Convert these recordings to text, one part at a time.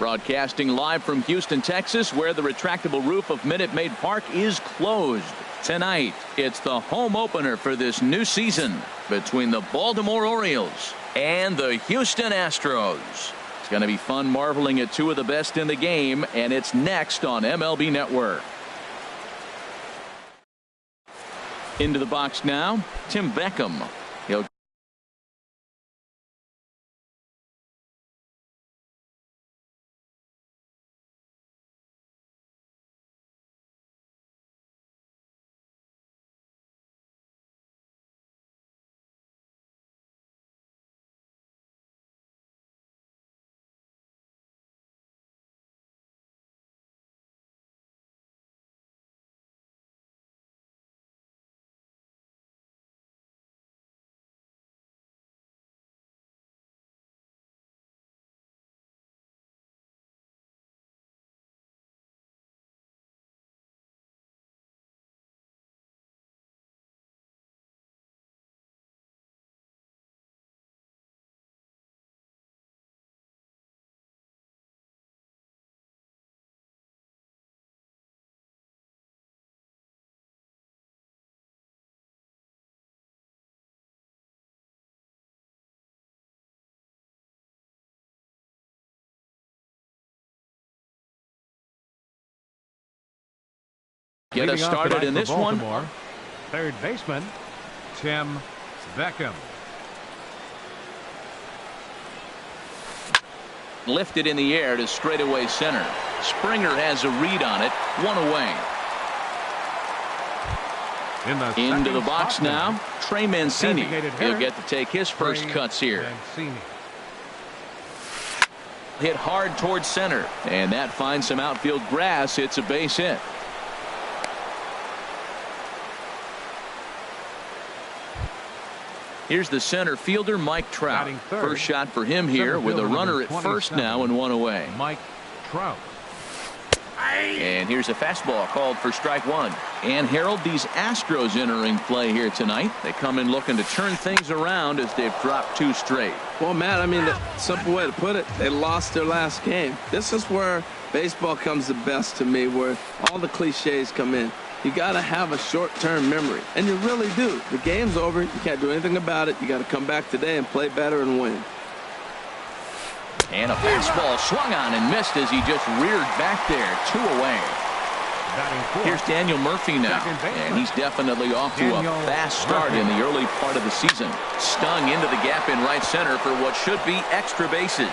Broadcasting live from Houston, Texas, where the retractable roof of Minute Maid Park is closed. Tonight, it's the home opener for this new season between the Baltimore Orioles and the Houston Astros. It's going to be fun marveling at two of the best in the game, and it's next on MLB Network. Into the box now, Tim Beckham. He'll get us started in this one. Third baseman, Tim Beckham. Lifted in the air to straightaway center. Springer has a read on it. One away. Into the box now, Trey Mancini. He'll get to take his first cuts here. Hit hard towards center, and that finds some outfield grass. It's a base hit. Here's the center fielder, Mike Trout. First shot for him here with a runner at first now and one away. Mike Trout. And here's a fastball called for strike one. And Harold, these Astros entering play here tonight. They come in looking to turn things around as they've dropped two straight. Well, Matt, I mean, the simple way to put it, they lost their last game. This is where baseball comes the best to me, where all the cliches come in. You got to have a short-term memory, and you really do. The game's over. You can't do anything about it. You got to come back today and play better and win. And a fastball swung on and missed as he just reared back there. Two away. Here's Daniel Murphy now, and he's definitely off to a fast start in the early part of the season. Stung into the gap in right center for what should be extra bases.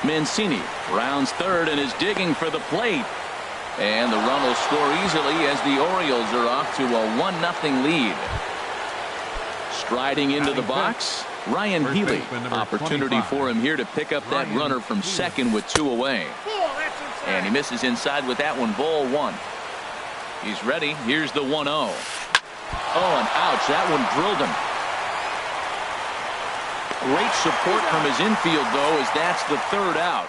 Mancini rounds third and is digging for the plate. And the run will score easily as the Orioles are off to a 1-0 lead. Striding into the box, Ryan Healy. Opportunity for him here to pick up that runner from second with two away. And he misses inside with that one. Ball one. He's ready. Here's the 1-0. Oh, and ouch. That one drilled him. Great support from his infield, though, as that's the third out.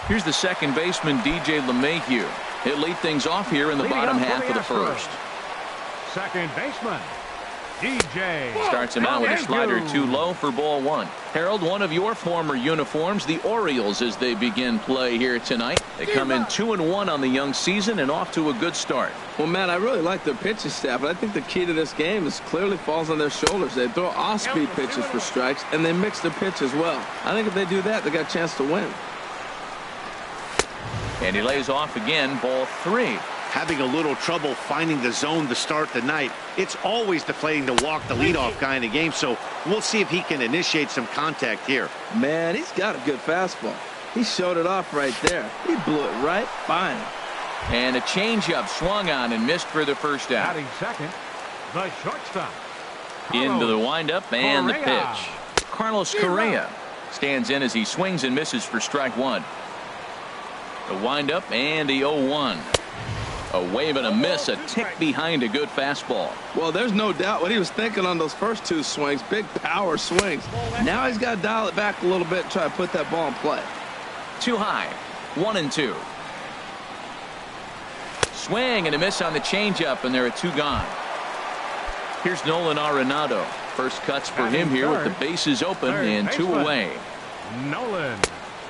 Here's the second baseman, DJ LeMahieu. He'll lead things off here in the bottom half of the first. Second baseman, DJ. Starts him out with a slider too low for ball one. Harold, one of your former uniforms, the Orioles, as they begin play here tonight. They come in 2-1 on the young season and off to a good start. Well, Matt, I really like their pitching staff, but I think the key to this game is clearly falls on their shoulders. They throw off-speed pitches for strikes, and they mix their pitch as well. I think if they do that, they got a chance to win. And he lays off again, ball three. Having a little trouble finding the zone to start the night. It's always deflating to walk the leadoff guy in the game, so we'll see if he can initiate some contact here. Man, he's got a good fastball. He showed it off right there. He blew it right by him. And a changeup swung on and missed for the first out. Batting second, the shortstop. Into the windup and the pitch. Carlos Correa stands in as he swings and misses for strike one. The windup and the 0-1. A wave and a miss, a tick behind a good fastball. Well, there's no doubt what he was thinking on those first two swings. Big power swings. Now he's got to dial it back a little bit and try to put that ball in play. Too high. 1-2. Swing and a miss on the changeup, and there are two gone. Here's Nolan Arenado. First cuts for him here with the bases open and 2 away. Nolan.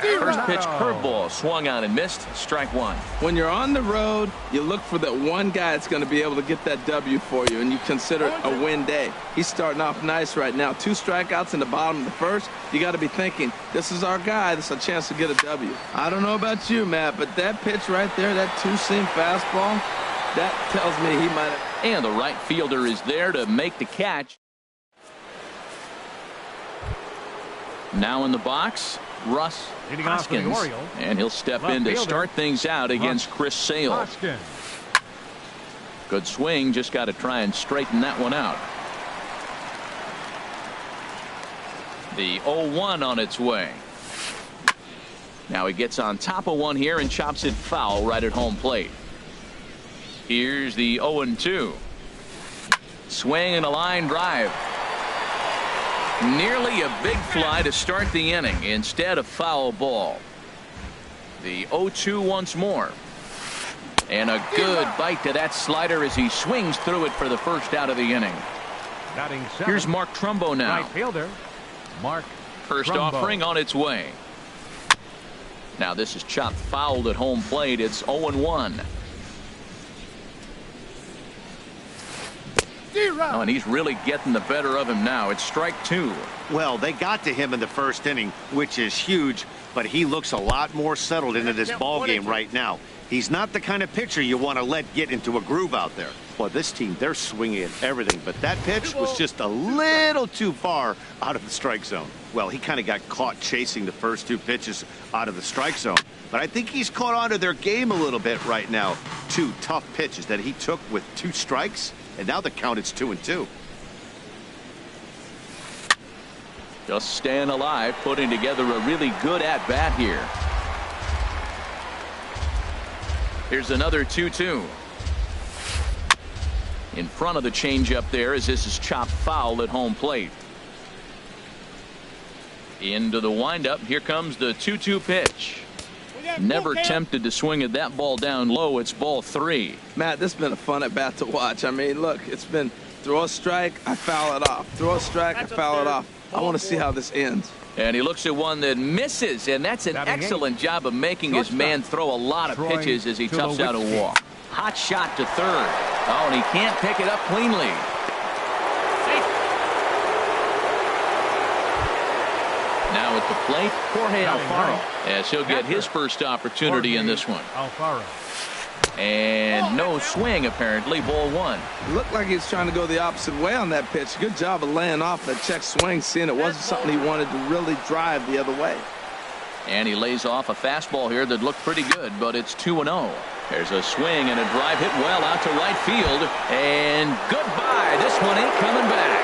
First pitch curveball swung on and missed. Strike 1. When you're on the road, you look for that one guy that's going to be able to get that W for you, and you consider it a win day. He's starting off nice right now. 2 strikeouts in the bottom of the first. You got to be thinking, this is our guy. This is a chance to get a W. I don't know about you, Matt, but that pitch right there, that 2-seam fastball, that tells me he might have. And the right fielder is there to make the catch. Now in the box, Russ Hoskins, and he'll step in to start things out against Chris Sale. Hoskins. Good swing, just got to try and straighten that one out. The 0-1 on its way. Now he gets on top of one here and chops it foul right at home plate. Here's the 0-2. Swing and a line drive. Nearly a big fly to start the inning. Instead, a foul ball. The 0-2 once more. And a good bite to that slider as he swings through it for the first out of the inning. Here's Mark Trumbo now. Right fielder, Mark First Trumbo. offering on its way. Now this is chopped fouled at home plate. It's 0-1. Oh, and he's really getting the better of him now. It's strike 2. Well, they got to him in the first inning, which is huge, but he looks a lot more settled into this ball game right now. He's not the kind of pitcher you want to let get into a groove out there. Well, this team, they're swinging at everything, but that pitch was just a little too far out of the strike zone. Well, he kind of got caught chasing the first 2 pitches out of the strike zone, but I think he's caught on to their game a little bit right now. 2 tough pitches that he took with 2 strikes, and now the count is 2-2. Just staying alive, putting together a really good at-bat here. Here's another 2-2. In front of the changeup there as this is chopped foul at home plate. Into the windup. Here comes the 2-2 pitch. Never tempted to swing at that ball down low. It's ball 3. Matt, this has been a fun at bat to watch. I mean, look, it's been throw a strike, I foul it off. Throw a strike, I foul it off. I want to see how this ends. And he looks at one that misses, and that's an excellent job of making his man throw a lot of pitches as he toughs out a walk. Hot shot to third. Oh, and he can't pick it up cleanly. Now at the plate, Jorge Alfaro, as he'll get his first opportunity in this one. Alfaro. And no swing, apparently. Ball 1. It looked like he was trying to go the opposite way on that pitch. Good job of laying off that check swing, seeing it wasn't something he wanted to really drive the other way. And he lays off a fastball here that looked pretty good, but it's 2-0. There's a swing and a drive hit well out to right field. And goodbye. This one ain't coming back.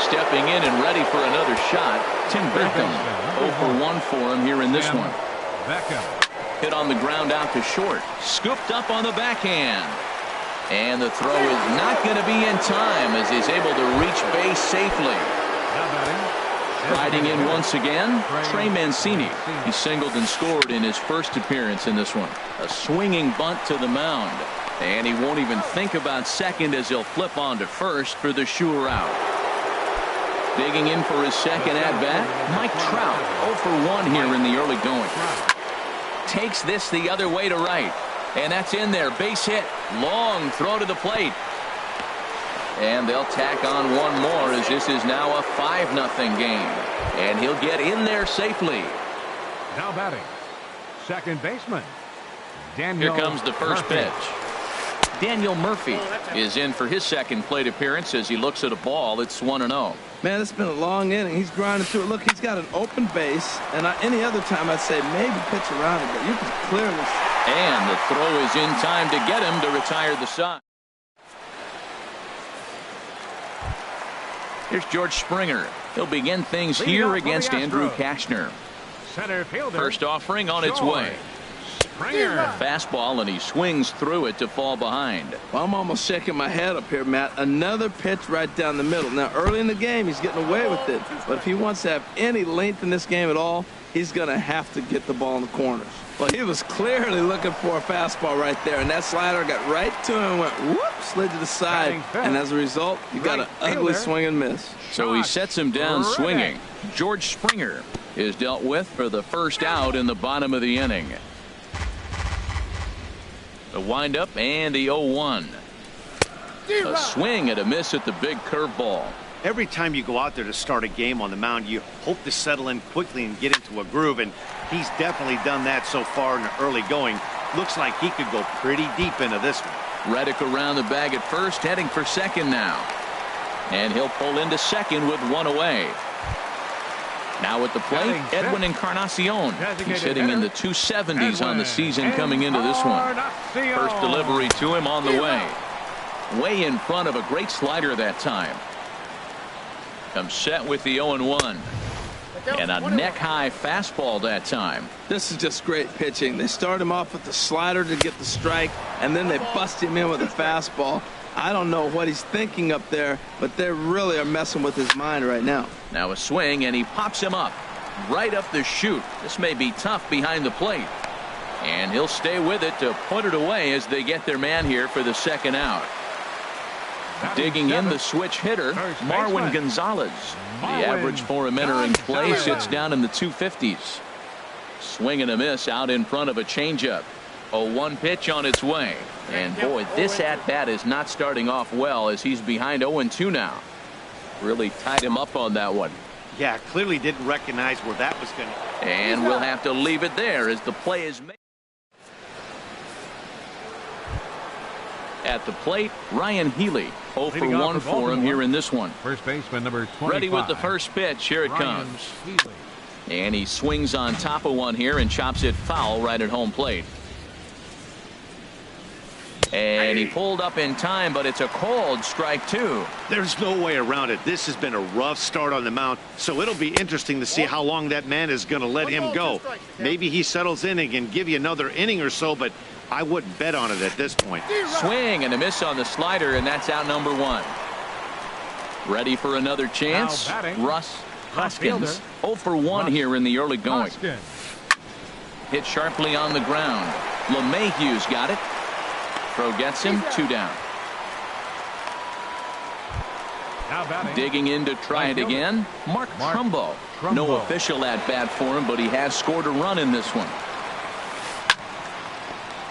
Stepping in and ready for another shot, Tim Beckham. 0-for-1 for him here in this one. Beckham. Hit on the ground out to short. Scooped up on the backhand. And the throw is not going to be in time as he's able to reach base safely. Riding in once again, Trey Mancini. He singled and scored in his first appearance in this one. A swinging bunt to the mound. And he won't even think about second as he'll flip on to first for the sure out. Digging in for his second at-bat, Mike Trout. 0-for-1 here in the early going. Takes this the other way to right. And that's in there. Base hit. Long throw to the plate. And they'll tack on one more as this is now a 5-0 game. And he'll get in there safely. Now batting, second baseman, Daniel. Here comes the first Murphy. pitch. Daniel Murphy is in for his second plate appearance as he looks at a ball. It's 1-0. Man, it's been a long inning. He's grinding through it. Look, he's got an open base. And any other time I'd say maybe pitch around it, but you can clearly. And the throw is in time to get him to retire the side. Here's George Springer. He'll begin things here against Andrew Cashner. Center fielder. First offering on its way. Springer. Fastball, and he swings through it to fall behind. Well, I'm almost shaking my head up here, Matt. Another pitch right down the middle. Now, early in the game, he's getting away with it. But if he wants to have any length in this game at all, he's going to have to get the ball in the corners. Well, he was clearly looking for a fastball right there, and that slider got right to him and went whoop, slid to the side. And as a result, you got an ugly swing and miss. So he sets him down swinging. George Springer is dealt with for the first out in the bottom of the inning. The windup and the 0-1. A swing and a miss at the big curveball. Every time you go out there to start a game on the mound, you hope to settle in quickly and get into a groove, and he's definitely done that so far in the early going. Looks like he could go pretty deep into this one. Reddick around the bag at first, heading for second now. And he'll pull into second with one away. Now at the plate, Edwin Encarnacion. He's hitting in the 270s on the season coming into this one. First delivery to him on the way. Way in front of a great slider that time. Comes set with the 0-1. And a neck-high fastball that time. This is just great pitching. They start him off with the slider to get the strike, and then they bust him in with a fastball. I don't know what he's thinking up there, but they really are messing with his mind right now. Now a swing, and he pops him up. Right up the chute. This may be tough behind the plate. And he'll stay with it to put it away as they get their man here for the second out. Digging in the switch hitter, Marwin Gonzalez. The average for him entering play sits down in the 250s. Swing and a miss out in front of a changeup. 0-1 pitch on its way. And boy, this at-bat is not starting off well as he's behind 0-2 now. Really tied him up on that one. Yeah, clearly didn't recognize where that was going to. And we'll have to leave it there as the play is made. At the plate, Ryan Healy. 0 for 1 for him here in this one. First baseman number 25. Ready with the first pitch. Here it comes. And he swings on top of one here and chops it foul right at home plate. And he pulled up in time, but it's a called strike two. There's no way around it. This has been a rough start on the mound, so it'll be interesting to see how long that man is going to let him go. Maybe he settles in and can give you another inning or so, but I wouldn't bet on it at this point. Swing and a miss on the slider, and that's out number one. Ready for another chance. Russ Hoskins. 0 for 1 here in the early going. Hit sharply on the ground. LeMahieu's got it. Throw gets him, 2 down. Digging in to try it again, Mark Trumbo. No official at bat for him, but he has scored a run in this one.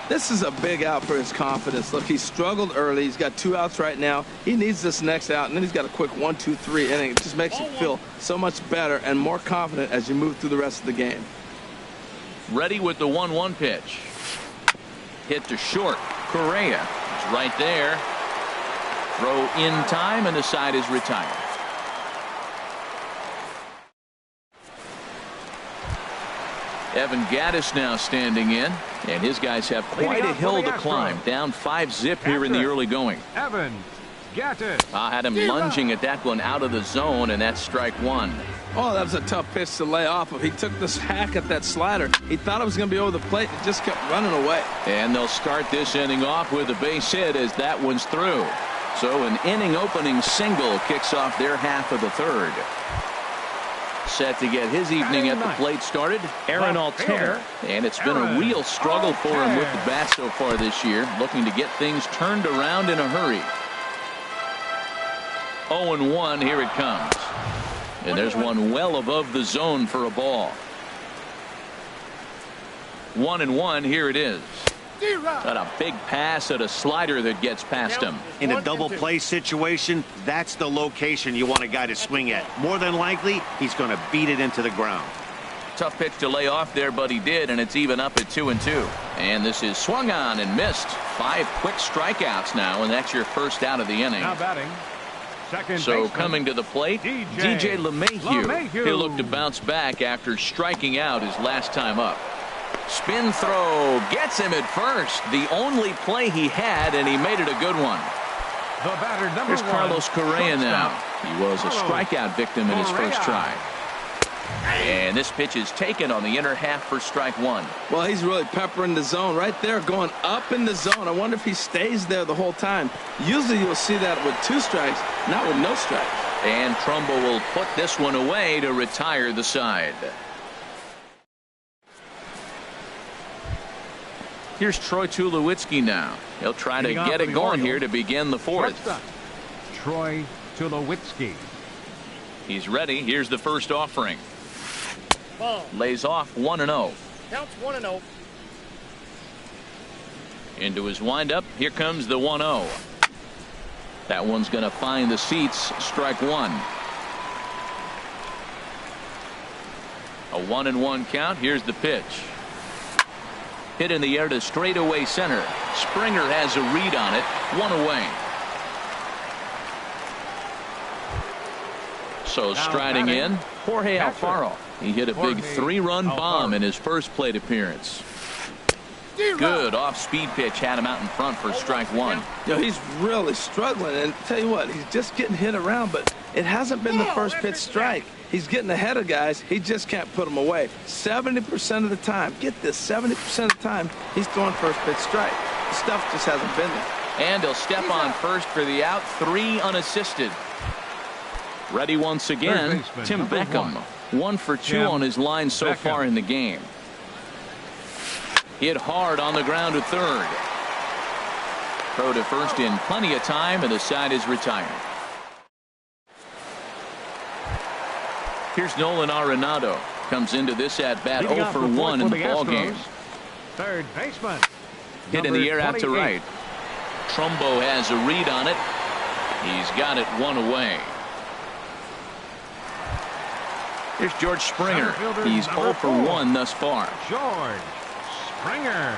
This is a big out for his confidence. Look, he struggled early. He's got 2 outs right now. He needs this next out, and then he's got a quick 1, 2, 3 inning. It just makes you feel so much better and more confident as you move through the rest of the game. Ready with the 1-1 pitch. Hit to short. Correa is right there. Throw in time, and the side is retired. Evan Gattis now standing in, and his guys have quite a hill to climb. Down 5-zip here in the early going. Evan Gattis. I had him lunging at that one out of the zone, and that's strike one. Oh, that was a tough pitch to lay off of. He took this hack at that slider. He thought it was going to be over the plate. It just kept running away. And they'll start this inning off with a base hit as that one's through. So an inning opening single kicks off their half of the third. Set to get his evening at the plate started, Aaron Altair. And it's been a real struggle for him with the bat so far this year, looking to get things turned around in a hurry. 0-1, here it comes. And there's one well above the zone for a ball. 1-1, here it is. Got a big pass at a slider that gets past him. In a double play situation, that's the location you want a guy to swing at. More than likely, he's going to beat it into the ground. Tough pitch to lay off there, but he did, and it's even up at 2-2. And this is swung on and missed. 5 quick strikeouts now, and that's your first out of the inning. Now batting. So coming to the plate, DJ LeMahieu. He'll look to bounce back after striking out his last time up. Spin throw gets him at first. The only play he had, and he made it a good one. The batter, Here's Carlos Correa now. He was a strikeout victim in his first try. And this pitch is taken on the inner half for strike one. Well, he's really peppering the zone right there, going up in the zone. I wonder if he stays there the whole time. Usually you'll see that with 2 strikes, not with no strikes. And Trumbo will put this one away to retire the side. Here's Troy Tulowitzki now. He'll try to get it going here to begin the fourth. Troy Tulowitzki. He's ready. Here's the first offering. Ball. Lays off 1-0. Counts 1-0. Into his windup. Here comes the 1-0. That one's going to find the seats. Strike one. A 1-1 count. Here's the pitch. Hit in the air to straightaway center. Springer has a read on it. 1 away. So striding in, Jorge Alfaro. He hit a big 3-run bomb in his first plate appearance. Good off-speed pitch had him out in front for strike one. He's really struggling, and tell you what, he's just getting hit around, but it hasn't been the first pitch strike. He's getting ahead of guys. He just can't put them away. 70% of the time, get this, 70% of the time, he's throwing first pitch strike. The stuff just hasn't been there. And he'll step on first for the out. 3 unassisted. Ready once again, Tim Beckham. 1 for 2 on his line so far in the game. Hit hard on the ground to third. Throw to first in plenty of time, and the side is retired. Here's Nolan Arenado. Comes into this at bat 0 for 1 in the ball game. Third baseman. Hit in the air out to right. Trumbo has a read on it. He's got it 1 away. Here's George Springer. He's 0 for 1 thus far. George Springer.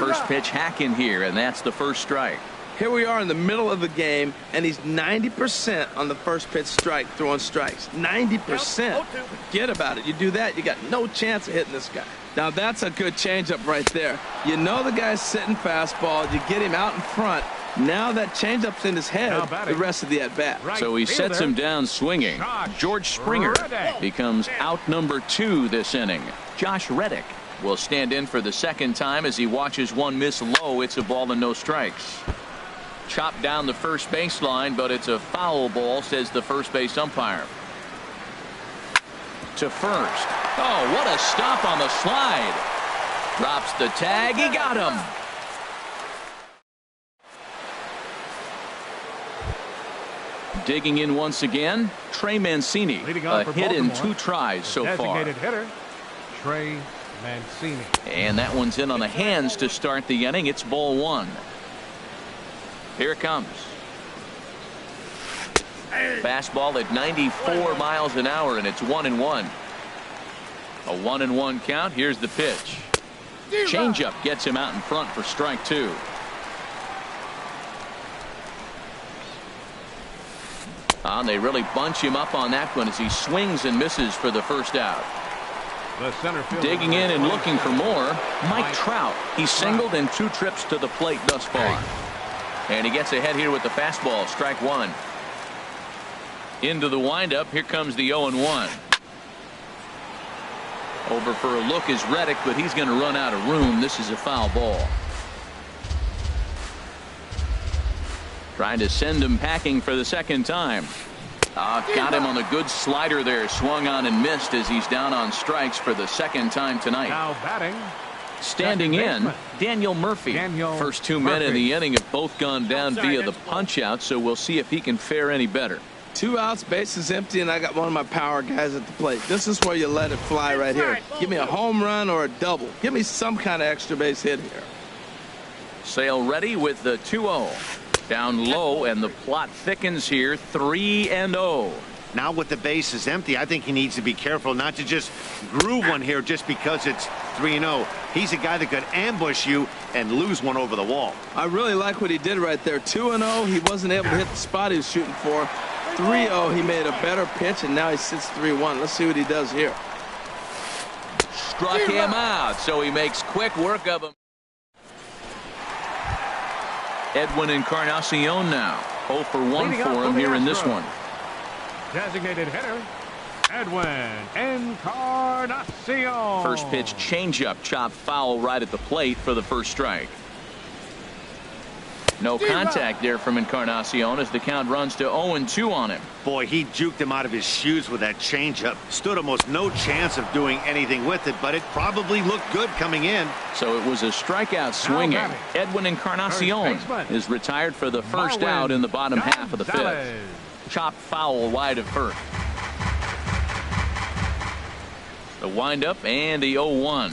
First pitch hack in here, and that's the first strike. Here we are in the middle of the game, and he's 90% on the first pitch strike, throwing strikes. 90%. Forget about it. You do that, you got no chance of hitting this guy. Now that's a good changeup right there. You know the guy's sitting fastball. You get him out in front. Now that changeup's in his head the rest of the at-bat. So he sets him down swinging. George Springer becomes out number 2 this inning. Josh Reddick will stand in for the second time as he watches one miss low. It's a ball and no strikes. Chopped down the first baseline, but it's a foul ball, says the first base umpire. To first. Oh, what a stop on the slide. Drops the tag. He got him. Digging in once again, Trey Mancini. A hit in 2 tries so far. Designated hitter, Trey Mancini. And that one's in on the hands to start the inning. It's ball 1. Here it comes. Fastball at 94 miles an hour, and it's 1-1. A 1-1 count. Here's the pitch. Changeup gets him out in front for strike 2. They really bunch him up on that one as he swings and misses for the first out. Digging in and looking for more, Mike Trout. He's singled in 2 trips to the plate thus far. And he gets ahead here with the fastball. Strike 1. Into the windup. Here comes the 0-1. Over for a look is Reddick, but he's going to run out of room. This is a foul ball. Trying to send him packing for the second time. Got him on the good slider there. Swung on and missed as he's down on strikes for the second time tonight. Now batting. Standing in, Daniel Murphy. First 2 men in the inning have both gone down via the punch out, so we'll see if he can fare any better. 2 outs, bases empty, and I got one of my power guys at the plate. This is where you let it fly right here. Give me a home run or a double. Give me some kind of extra base hit here. Sale ready with the 2-0. Down low, and the plot thickens here. 3-0. Now with the bases empty, I think he needs to be careful not to just groove one here just because it's 3-0. He's a guy that could ambush you and lose one over the wall. I really like what he did right there. 2-0, he wasn't able to hit the spot he was shooting for. 3-0, he made a better pitch, and now he sits 3-1. Let's see what he does here. Struck him out, so he makes quick work of him. Edwin Encarnacion now. 0 for 1 for him here in this one. Designated hitter. Edwin Encarnacion. First pitch changeup, chopped foul right at the plate for the first strike. No contact there from Encarnacion as the count runs to 0-2 on him. Boy, he juked him out of his shoes with that changeup. Stood almost no chance of doing anything with it, but it probably looked good coming in. So it was a strikeout swinging. Edwin Encarnacion is retired for the first out in the bottom half of the fifth. Chopped foul wide of first. The windup and the 0-1.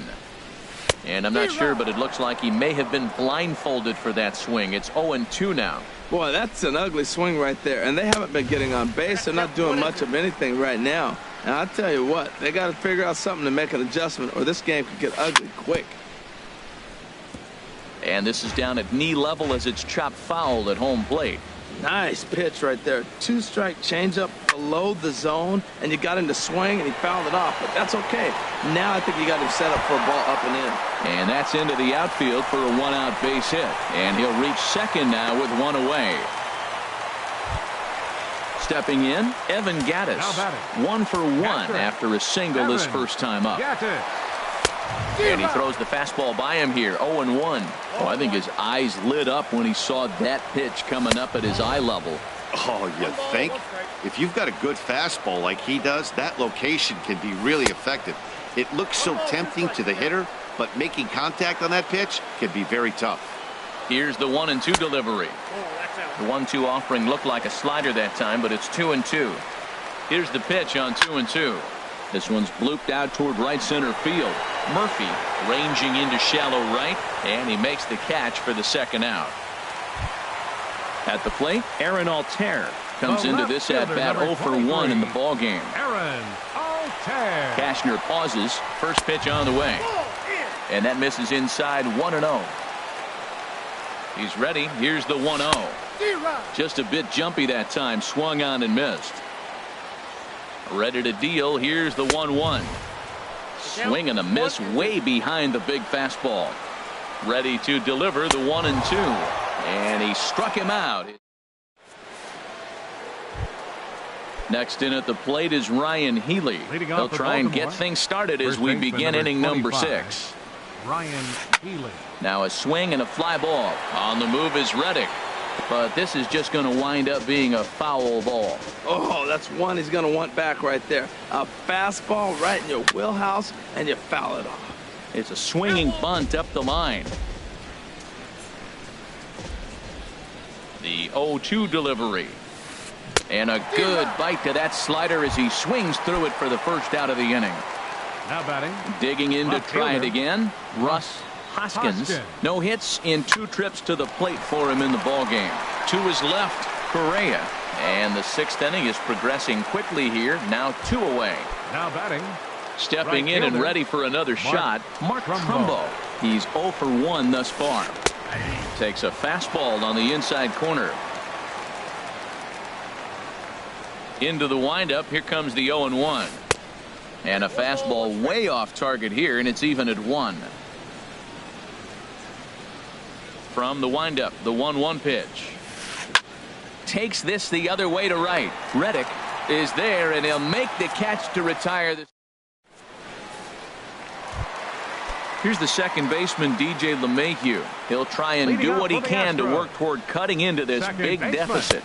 And I'm not sure, but it looks like he may have been blindfolded for that swing. It's 0-2 now. Boy, that's an ugly swing right there. And they haven't been getting on base. They're not doing much of anything right now. And I'll tell you what, they got to figure out something to make an adjustment, or this game could get ugly quick. And this is down at knee level as it's chopped foul at home plate. Nice pitch right there. Two-strike changeup below the zone, and you got him to swing, and he fouled it off. But that's okay. Now I think you got him set up for a ball up and in. And that's into the outfield for a one-out base hit. And he'll reach second now with one away. Stepping in, Evan Gattis. 1-for-1 after a single his first time up. And he throws the fastball by him here, 0-1. Oh, I think his eyes lit up when he saw that pitch coming up at his eye level. Oh, you think? If you've got a good fastball like he does, that location can be really effective. It looks so tempting to the hitter, but making contact on that pitch can be very tough. Here's the 1-2 delivery. The 1-2 offering looked like a slider that time, but it's 2-2. Here's the pitch on 2-2. This one's blooped out toward right center field. Murphy ranging into shallow right, and he makes the catch for the second out. At the plate, Aaron Altair comes into this at-bat 0-for-1 in the ballgame. Aaron Altair. Cashner pauses. First pitch on the way. And that misses inside 1-0. He's ready. Here's the 1-0. Just a bit jumpy that time. Swung on and missed. Ready to deal. Here's the 1-1. Swing and a miss way behind the big fastball. Ready to deliver the 1-2. And he struck him out. Next in at the plate is Ryan Healy. They'll try and get things started as we begin inning number 6. Ryan Healy. Now a swing and a fly ball. On the move is Reddick. But this is just going to wind up being a foul ball. Oh, that's one he's going to want back right there. A fastball right in your wheelhouse, and you foul it off. It's a swinging bunt up the line. The 0-2 delivery. And a good bite to that slider as he swings through it for the first out of the inning. Now batting. Digging in to try it again. Russ Hoskins. No hits in 2 trips to the plate for him in the ballgame. To his left, Correa. And the 6th inning is progressing quickly here. Now 2 away. Now batting. Stepping in and ready for another shot, Mark Trumbo. He's 0-for-1 thus far. Takes a fastball on the inside corner. Into the windup. Here comes the 0-1. And a fastball way off target here, and it's even at 1. From the windup, the 1-1 pitch. Takes this the other way to right. Reddick is there, and he'll make the catch to retire this. Here's the second baseman, DJ LeMahieu. He'll try and do what he can to work toward cutting into this big deficit.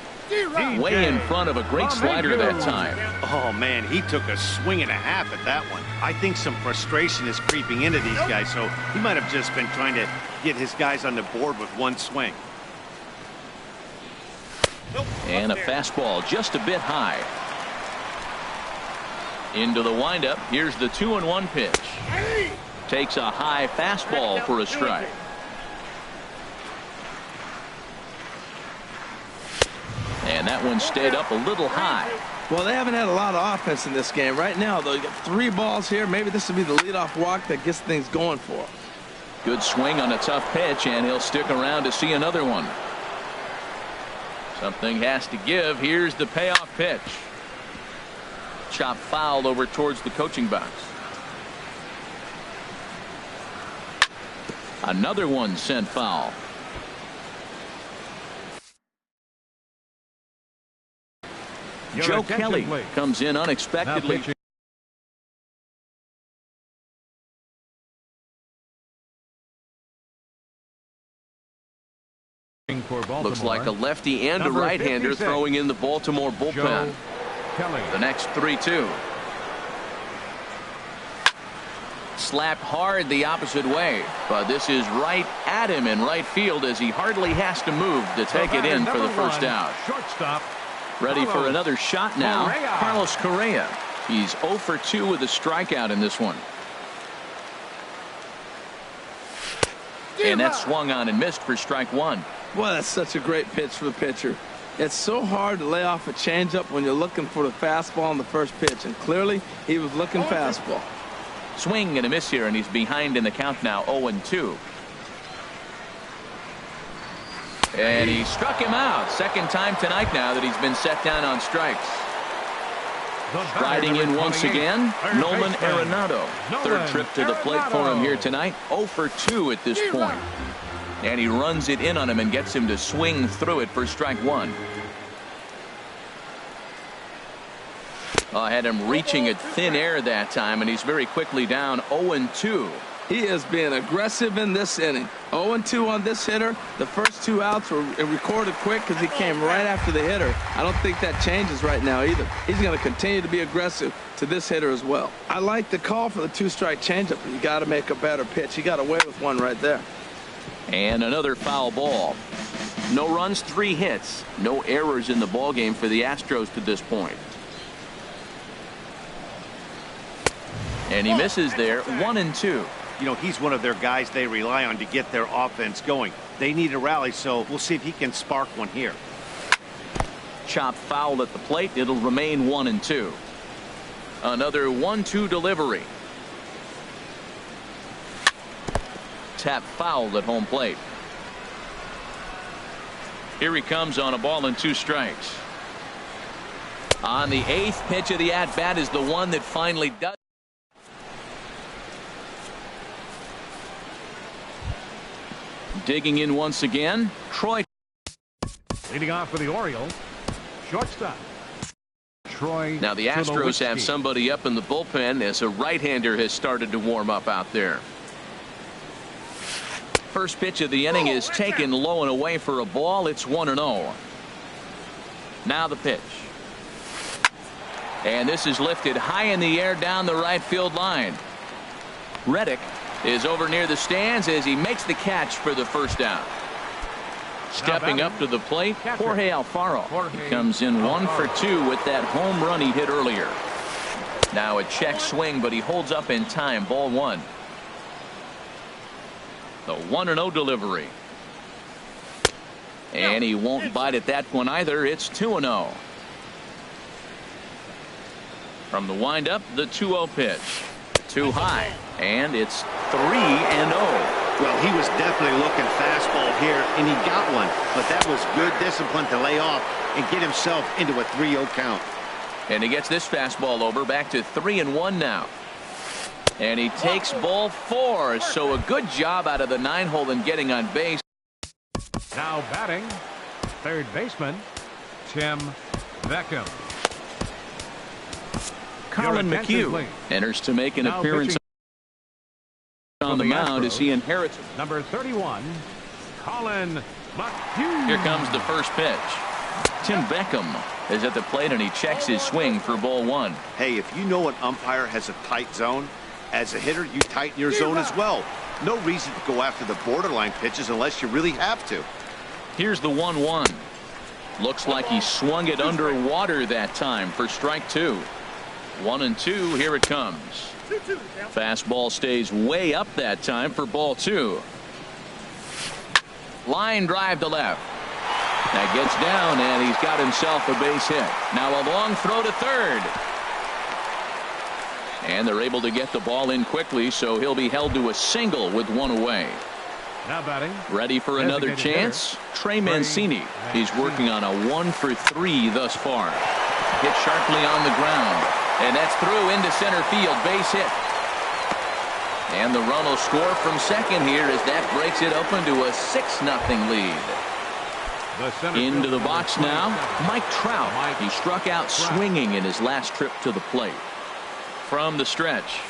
Way in front of a great slider that time. Oh, man, he took a swing and a half at that one. I think some frustration is creeping into these guys, so he might have just been trying to get his guys on the board with one swing. And a fastball just a bit high. Into the windup. Here's the 2-1 pitch. Takes a high fastball for a strike. And that one stayed up a little high. Well, they haven't had a lot of offense in this game. Right now, though, you got 3 balls here. Maybe this will be the leadoff walk that gets things going for him. Good swing on a tough pitch, and he'll stick around to see another one. Something has to give. Here's the payoff pitch. Chop foul over towards the coaching box. Another one sent foul. Joe Kelly comes in unexpectedly. Looks like a lefty and a right-hander throwing in the Baltimore bullpen. Joe Kelly. The next 3-2. Slapped hard the opposite way, but this is right at him in right field as he hardly has to move to take it in for the first out. Shortstop. Ready for another shot now. Correa. Carlos Correa. He's 0 for 2 with a strikeout in this one. And that swung on and missed for strike one. Boy, that's such a great pitch for the pitcher. It's so hard to lay off a changeup when you're looking for the fastball on the first pitch, and clearly he was looking fastball. Swing and a miss here, and he's behind in the count now, 0-2. And he struck him out. Second time tonight now that he's been set down on strikes. Riding in once again, Nolan Arenado. Third trip to the plate for him here tonight. 0 for 2 at this point. And he runs it in on him and gets him to swing through it for strike one. Had him reaching at thin air that time, and he's very quickly down 0-2. He is being aggressive in this inning. 0-2 on this hitter. The first 2 outs were recorded quick because he came right after the hitter. I don't think that changes right now either. He's going to continue to be aggressive to this hitter as well. I like the call for the 2-strike changeup, but you got to make a better pitch. He got away with one right there. And another foul ball. No runs, 3 hits. No errors in the ballgame for the Astros to this point. And he misses there, 1-2. You know, he's one of their guys they rely on to get their offense going. They need a rally, so we'll see if he can spark one here. Chop foul at the plate. It'll remain 1-2. Another 1-2 delivery. Tap foul at home plate. Here he comes on a ball and 2 strikes. On the 8th pitch of the at-bat is the one that finally does. Digging in once again, Troy. Leading off for the Orioles, shortstop Troy. Now the Astros have somebody up in the bullpen as a right-hander has started to warm up out there. First pitch of the inning is taken low and away for a ball. It's 1-0. Now the pitch. And this is lifted high in the air down the right field line. Reddick is over near the stands as he makes the catch for the first out. Stepping up to the plate, Jorge Alfaro. He comes in 1 for 2 with that home run he hit earlier. Now a check swing, but he holds up in time. Ball 1. The 1-0 delivery. And he won't bite at that one either. It's 2-0. From the windup, the 2-0 pitch. Too high, and it's 3-0. Well, he was definitely looking fastball here, and he got one. But that was good discipline to lay off and get himself into a 3-0 count. And he gets this fastball over, back to 3-1 now. And he takes ball 4, so a good job out of the 9-hole in getting on base. Now batting, third baseman, Tim Beckham. Colin McHugh enters to make an appearance on the mound as he inherits. Number 31, Colin McHugh. Here comes the first pitch. Tim Beckham is at the plate and he checks his swing for ball 1. Hey, if you know an umpire has a tight zone, as a hitter, you tighten your zone as well. No reason to go after the borderline pitches unless you really have to. Here's the 1-1. Looks like he swung it underwater that time for strike 2. 1-2. Here it comes. Fastball stays way up that time for ball 2. Line drive to left. That gets down and he's got himself a base hit. Now a long throw to third. And they're able to get the ball in quickly, so he'll be held to a single with 1 away. Now batting. Ready for another chance? Trey Mancini. He's working on a 1 for 3 thus far. Hit sharply on the ground. And that's through into center field. Base hit. And the run will score from second here as that breaks it open to a 6-0 lead. Into the box now, Mike Trout. He struck out swinging in his last trip to the plate. From the stretch.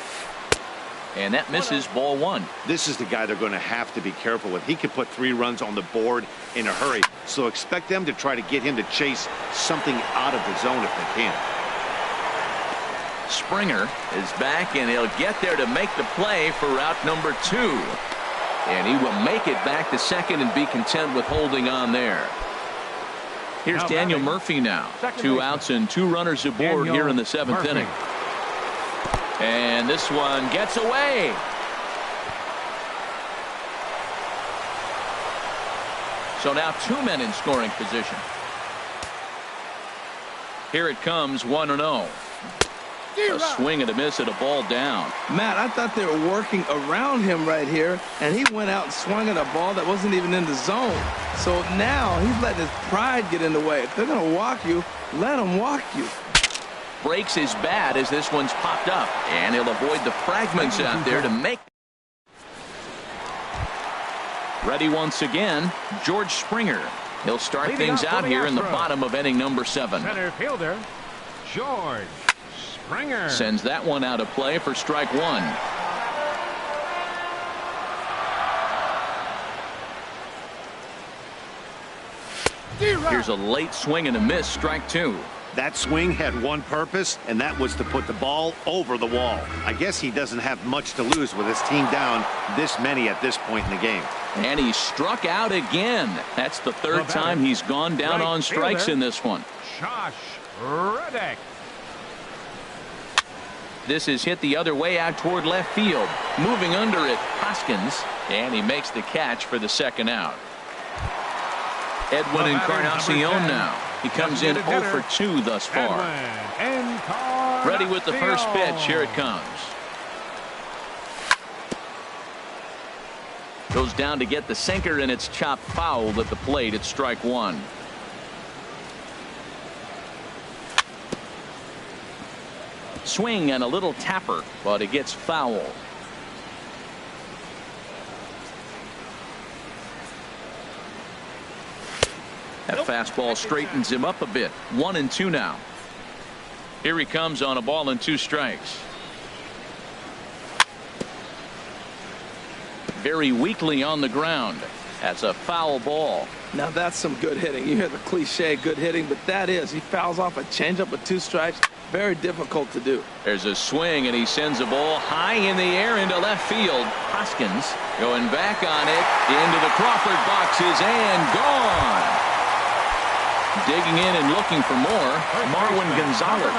And that misses ball 1. This is the guy they're going to have to be careful with. He could put 3 runs on the board in a hurry. So expect them to try to get him to chase something out of the zone if they can. Springer is back, and he'll get there to make the play for route number 2. And he will make it back to second and be content with holding on there. Here's Daniel Murphy now. 2 outs and 2 runners aboard here in the 7th inning. And this one gets away. So now 2 men in scoring position. Here it comes, 1-0. A swing and a miss at a ball down. Matt, I thought they were working around him right here, and he went out and swung at a ball that wasn't even in the zone. So now he's letting his pride get in the way. If they're going to walk you, let them walk you. Breaks his bat as this one's popped up, and he'll avoid the fragments out there to make. Ready once again, George Springer. He'll start things out here in the bottom of inning number 7. Center fielder, George Springer. Sends that one out of play for strike 1. Here's a late swing and a miss, strike 2. That swing had one purpose, and that was to put the ball over the wall. I guess he doesn't have much to lose with his team down this many at this point in the game. And he struck out again. That's the 3rd time he's gone down on strikes in this one. Josh Reddick. This is hit the other way out toward left field. Moving under it, Hoskins, and he makes the catch for the 2nd out. Edwin Encarnacion now. He comes in 0 for 2 thus far. Ready with the first pitch. Here it comes. Goes down to get the sinker, and it's chopped foul at the plate. It's strike 1. Swing and a little tapper, but it gets foul. That fastball straightens him up a bit. 1-2 now. Here he comes on a ball and 2 strikes. Very weakly on the ground. That's a foul ball. Now that's some good hitting. You hear the cliche good hitting, but that is. He fouls off a changeup with 2 strikes. Very difficult to do. There's a swing, and he sends a ball high in the air into left field. Hoskins going back on it into the Crawford boxes and gone. Digging in and looking for more, Marwin Gonzalez.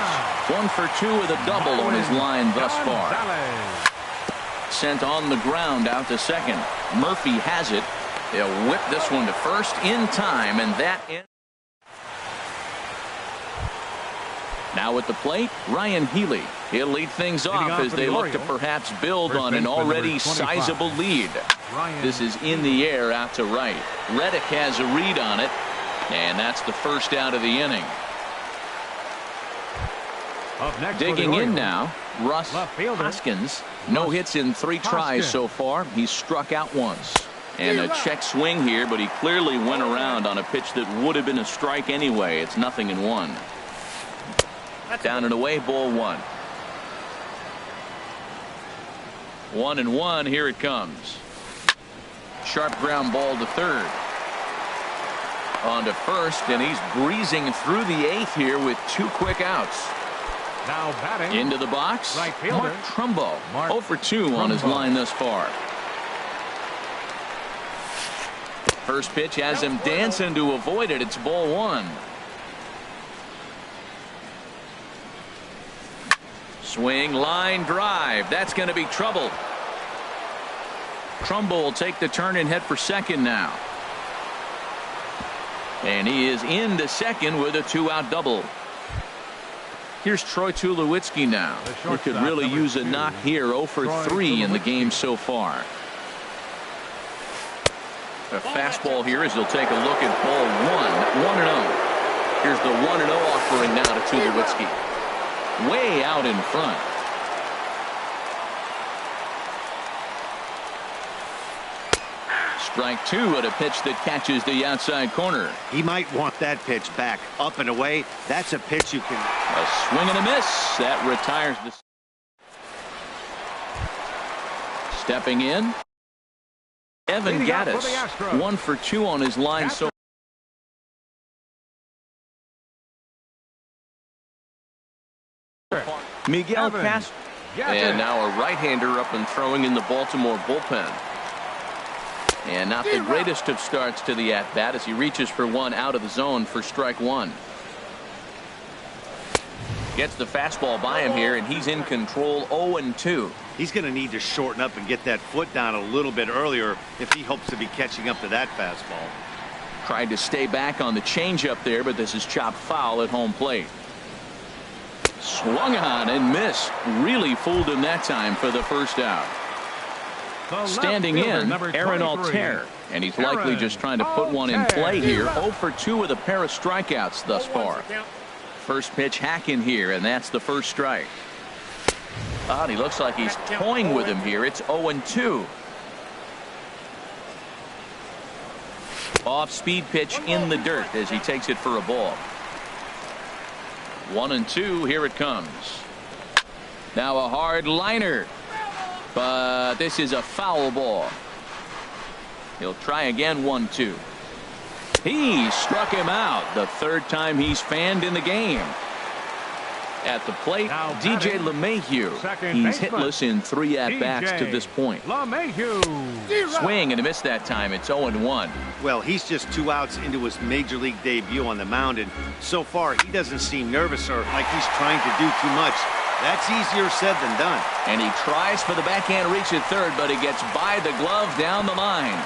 1 for 2 with a double on his line thus far. Sent on the ground out to second. Murphy has it. They'll whip this one to first in time, and that ends. Now at the plate, Ryan Healy. He'll lead things off as they look to perhaps build on an already sizable lead. This is in the air out to right. Reddick has a read on it, and that's the first out of the inning. Digging in now, Russ Hoskins. No hits in 3 tries so far. He's struck out once. And a check swing here, but he clearly went around on a pitch that would have been a strike anyway. It's 0-1. Down and away, ball 1. 1-1. Here it comes. Sharp ground ball to third. On to first, and he's breezing through the 8th here with 2 quick outs. Now batting into the box, right fielder, Mark Trumbo. 0 for 2 on his line thus far. First pitch has him dancing to avoid it. It's ball 1. Swing, line drive. That's going to be trouble. Trumbo will take the turn and head for second now. And he is into second with a 2-out double. Here's Troy Tulowitzki now. He could really use a knock here. 0 for 3 in the game so far. A fastball here as he'll take a look at ball 1. 1-0. Here's the 1-0 offering now to Tulowitzki. Way out in front. Strike 2 at a pitch that catches the outside corner. He might want that pitch back. Up and away. That's a pitch you can. A swing and a miss. That retires the. Stepping in, Evan Leading off for Gattis, the Astros. 1 for 2 on his line so Miguel Evan Castro. Gattis. And now a right-hander up and throwing in the Baltimore bullpen. And not the greatest of starts to the at-bat as he reaches for one out of the zone for strike one. Gets the fastball by him here, and he's in control 0-2. He's going to need to shorten up and get that foot down a little bit earlier if he hopes to be catching up to that fastball. Tried to stay back on the changeup there, but this is chopped foul at home plate. Swung on and missed. Really fooled him that time for the first out. The left Standing fielder, in, number Aaron 23. Altair. And he's likely Aaron just trying to put one in play here. Altair. 0 for 2 with a pair of strikeouts thus far. First pitch hack in here, and that's the first strike. Oh, and he looks like he's toying with him here. It's 0-2. Off speed pitch in the dirt as he takes it for a ball. 1-2. Here it comes. Now a hard liner, but this is a foul ball. He'll try again. 1-2. He struck him out the third time he's fanned in the game. At the plate, Now DJ batting, LeMahieu. second He's baseman, hitless in 3 at-bats to this point. LeMahieu. Swing and a miss that time. It's 0-1. Well, he's just 2 outs into his major league debut on the mound, and so far he doesn't seem nervous or like he's trying to do too much. That's easier said than done. And he tries for the backhand reach at third, but he gets by the glove down the line.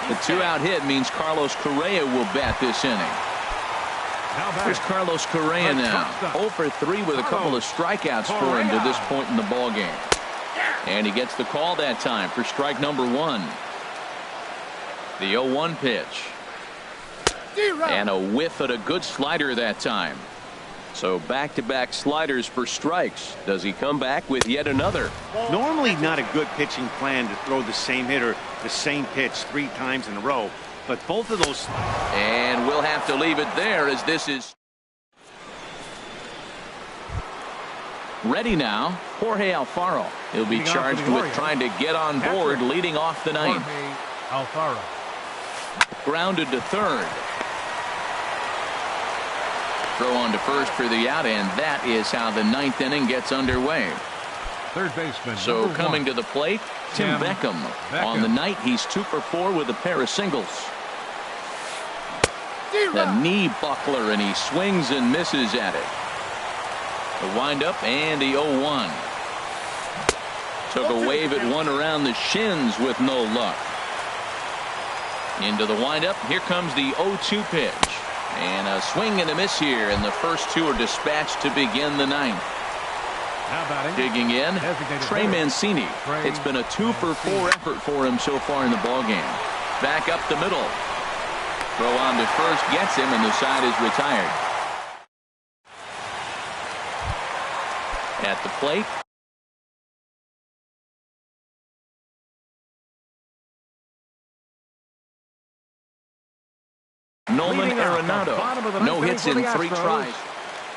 The 2-out hit means Carlos Correa will bat this inning. Now Here's batting, Carlos Correa now. 0 for 3 with a couple of strikeouts for him to this point in the ball game. And he gets the call that time for strike number 1. The 0-1 pitch. And a whiff at a good slider that time. So back-to-back sliders for strikes. Does he come back with yet another? Normally not a good pitching plan to throw the same hitter the same pitch 3 times in a row, but both of those. And we'll have to leave it there as this is ready now. Jorge Alfaro. He'll be Leading off for charged the with Orioles. trying to get on board, Patrick leading off the ninth. Jorge Alfaro. Grounded to third. Throw on to first for the out, and that is how the 9th inning gets underway. Third baseman. So number coming 1. to the plate, Tim Beckham. On the night, he's 2 for 4 with a pair of singles. The knee buckler, and he swings and misses at it. The windup and the 0-1. Took a wave at one around the shins with no luck. Into the windup. Here comes the 0-2 pitch. And a swing and a miss here, and the first 2 are dispatched to begin the 9th. Now batting, Digging in, designated Trey hitter. Mancini. Trey It's been a 2 for 4 effort for him so far in the ballgame. Back up the middle. Throw on to first gets him, and the side is retired. At the plate, Nolan Leading off the bottom of the Arenado. No ninth hits inning in for the 3 Astros. tries.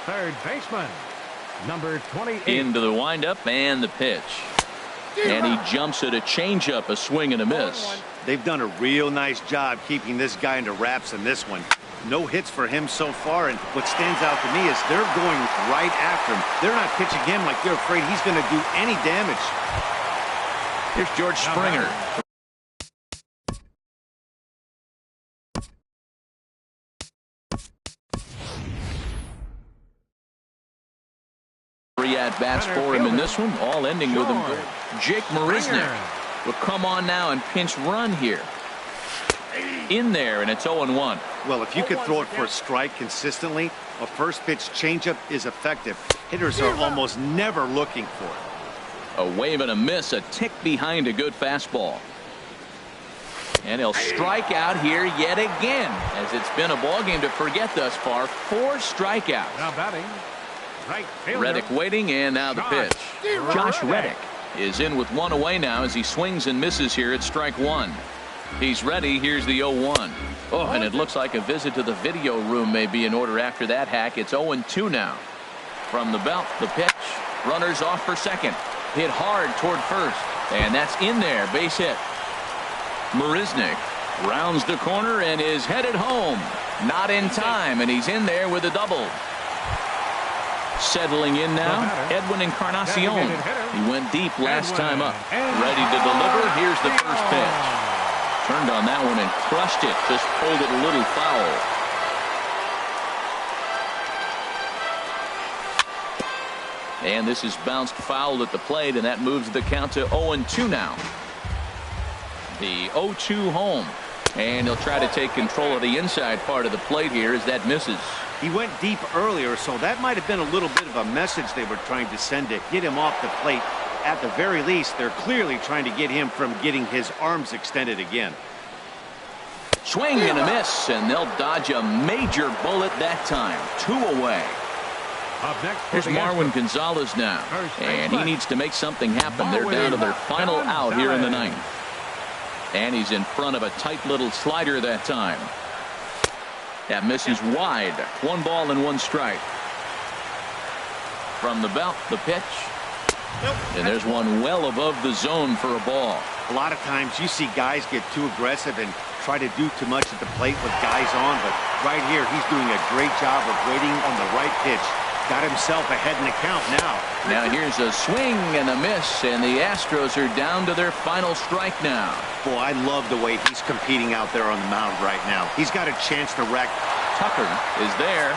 Third baseman, number 28. Into the windup and the pitch. And he jumps at a changeup, a swing and a miss. They've done a real nice job keeping this guy into wraps in this one. No hits for him so far, and what stands out to me is they're going right after him. They're not pitching him like they're afraid he's going to do any damage. Here's George Springer. Three at-bats for him in this one, all ending with him. Jake Marisnick will come on now and pinch run here. In there, and it's 0-1. Well, if you could throw it for a strike consistently, a first pitch changeup is effective. Hitters are almost never looking for it. A wave and a miss, a tick behind a good fastball. And he'll strike out here yet again, as it's been a ball game to forget thus far. 4 strikeouts. Now batting, right fielder. Reddick waiting, and now the pitch. Josh Reddick is in with 1 away now as he swings and misses here at strike 1. He's ready. Here's the 0-1. Oh, and it looks like a visit to the video room may be in order after that hack. It's 0-2 now. From the belt, the pitch. Runners off for second. Hit hard toward first. And that's in there. Base hit. Marisnick rounds the corner and is headed home. Not in time, and he's in there with a double. Settling in now, Edwin Encarnacion. He went deep last time up. Ready to deliver. Here's the first pitch. Turned on that one and crushed it. Just pulled it a little foul. And this is bounced foul at the plate, and that moves the count to 0-2 now. The 0-2 home. And he'll try to take control of the inside part of the plate here as that misses. He went deep earlier, so that might have been a little bit of a message they were trying to send to get him off the plate. At the very least, they're clearly trying to get him from getting his arms extended again. Swing and a miss, and they'll dodge a major bullet that time. 2 away. Up next, Here's Marwin Gonzalez now, and he needs to make something happen. They're down to their final out here in the ninth. And he's in front of a tight little slider that time. That misses wide. 1 ball and 1 strike. From the belt, the pitch. And there's one well above the zone for a ball. A lot of times you see guys get too aggressive and try to do too much at the plate with guys on, but right here he's doing a great job of waiting on the right pitch. Got himself ahead in the count now. Now here's a swing and a miss, and the Astros are down to their final strike now. Boy, I love the way he's competing out there on the mound right now. He's got a chance to wreck. Tucker is there,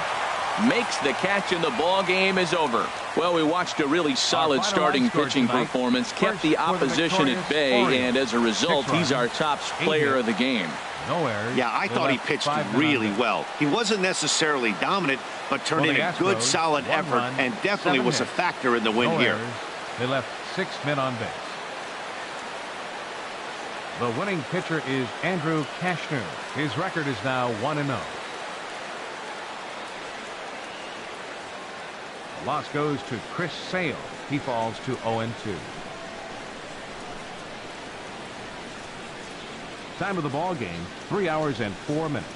makes the catch, and the ball game is over. Well, we watched a really solid starting pitching performance, kept the opposition at bay, and as a result, he's our top player of the game. No errors. Yeah, I thought he pitched really well. He wasn't necessarily dominant, but turned in a good, solid effort, and definitely was a factor in the win here. They left 6 men on base. The winning pitcher is Andrew Cashner. His record is now 1-0. The loss goes to Chris Sale. He falls to 0-2. Time of the ball game, 3 hours and 4 minutes.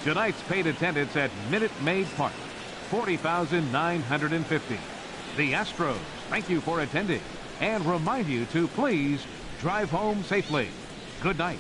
Tonight's paid attendance at Minute Maid Park, 40,950. The Astros thank you for attending and remind you to please drive home safely. Good night.